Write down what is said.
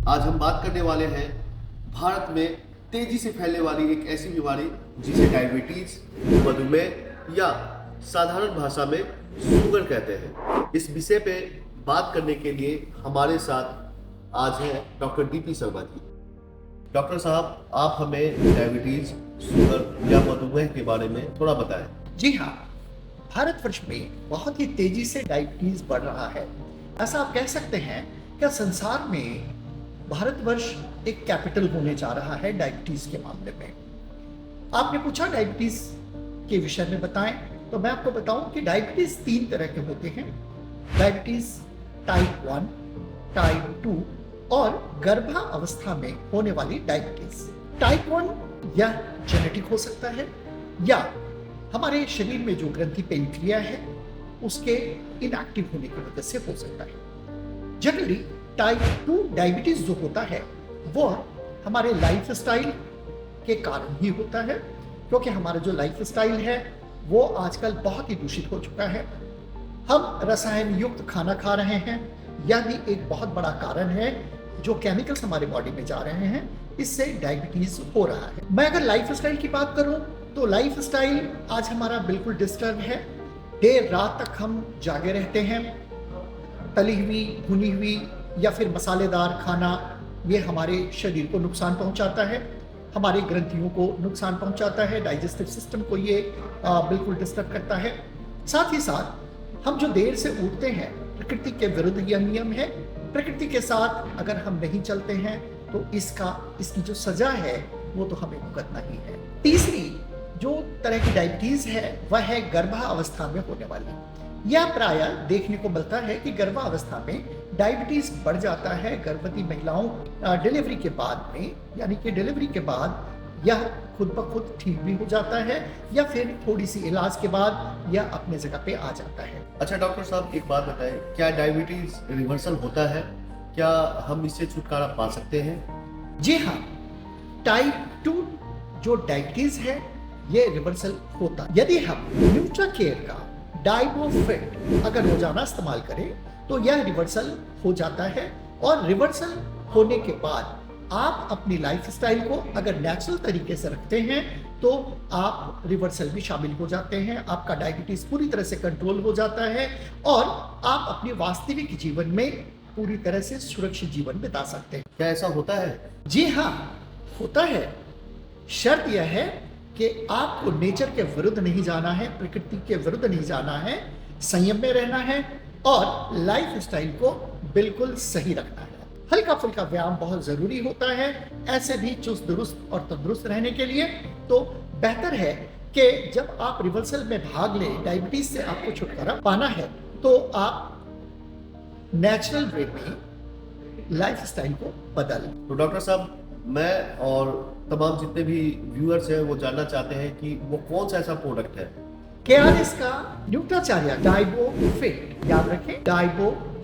आज हम बात करने वाले हैं भारत में तेजी से फैलने वाली एक ऐसी बीमारी जिसे डायबिटीज, मधुमेह या साधारण भाषा में शुगर कहते हैं। इस विषय पे बात करने के लिए हमारे साथ आज है doctor DP Sharma ji. Doctor साहब, आप हमें डायबिटीज, शुगर या मधुमेह के बारे में थोड़ा बताएं। जी हाँ, भारतवर्ष में बहुत ही तेजी से डायबिटीज बढ़ रहा है। ऐसा आप कह सकते हैं कि संसार में भारतवर्ष एक कैपिटल होने जा रहा है डायबिटीज के मामले में। आपने पूछा डायबिटीज के विषय में बताएं, तो मैं आपको बताऊं कि डायबिटीज 3 तरह के होते हैं। डायबिटीज टाइप 1, टाइप 2 और गर्भावस्था में होने वाली डायबिटीज। टाइप 1 यह जेनेटिक हो सकता है या हमारे शरीर में जो ग्रंथि पेनक्रिया है उसके इनएक्टिव होने की वजह से हो सकता है। जनरली टाइप 2 डायबिटीज जो होता है वो हमारे लाइफ स्टाइल के कारण ही होता है, क्योंकि हमारा जो लाइफ स्टाइल है वो आजकल बहुत ही दूषित हो चुका है। हम रसायन युक्त खाना खा रहे हैं, यह भी एक बहुत बड़ा कारण है। जो केमिकल्स हमारे बॉडी में जा रहे हैं इससे डायबिटीज हो रहा है। मैं अगर लाइफ स्टाइल की बात करूं तो लाइफ स्टाइल आज हमारा बिल्कुल डिस्टर्ब है। देर रात तक हम जागे रहते हैं। तली हुई, भुनी हुई या फिर मसालेदार खाना ये हमारे शरीर को नुकसान पहुंचाता है, हमारी ग्रंथियों को नुकसान पहुंचाता है, डाइजेस्टिव सिस्टम को ये बिल्कुल डिस्टर्ब करता है। साथ ही साथ हम जो देर से उठते हैं, प्रकृति के विरुद्ध यह नियम है। प्रकृति के साथ अगर हम नहीं चलते हैं तो इसकी जो सजा है वो तो हमें भुगतना ही है। तीसरी जो तरह की डायबिटीज है वह है गर्भावस्था में होने वाली। यह प्रायः देखने को मिलता है कि गर्भावस्था में डायबिटीज बढ़ जाता है गर्भवती महिलाओं डिलीवरी के बाद में, यानी कि डिलीवरी के बाद यह खुद ब खुद ठीक भी हो जाता है या फिर थोड़ी सी इलाज के बाद यह अपने जगह पे आ जाता है। अच्छा डॉक्टर साहब, एक बात बताएं, क्या डायबिटीज रिवर्सल होता है? क्या हम इससे छुटकारा पा सकते हैं? जी हाँ, टाइप 2 जो डायबिटीज है ये रिवर्सल होता है। यदि हम न्यूट्राकेयर का डाइबोफिट अगर रोजाना इस्तेमाल करें तो यह रिवर्सल हो जाता है। और रिवर्सल होने के बाद आप अपनी लाइफ स्टाइल को अगर नेचुरल तरीके से रखते हैं तो आप रिवर्सल भी शामिल हो जाते हैं। आपका डायबिटीज पूरी तरह से कंट्रोल हो जाता है और आप अपने वास्तविक जीवन में पूरी तरह से सुरक्षित जीवन बिता सकते हैं। क्या ऐसा होता है? जी हाँ, होता है। शर्त यह है कि आपको नेचर के विरुद्ध नहीं जाना है, प्रकृति के विरुद्ध नहीं जाना है, संयम में रहना है और लाइफ स्टाइल को बिल्कुल सही रखना है। हल्का फुल्का व्यायाम बहुत जरूरी होता है ऐसे भी चुस्त दुरुस्त और तंदुरुस्त रहने के लिए। तो बेहतर है कि जब आप रिवर्सल में भाग लें, डायबिटीज से आपको छुटकारा पाना है तो आप नेचुरल वे में लाइफ स्टाइल को बदलें। तो डॉक्टर साहब, मैं और तमाम जितने भी व्यूअर्स हैं वो जानना चाहते हैं कि वो कौन सा ऐसा प्रोडक्ट है। केआरएस का न्यूट्राचार्या डाइबोफिट, याद रखें डाइबोफिट।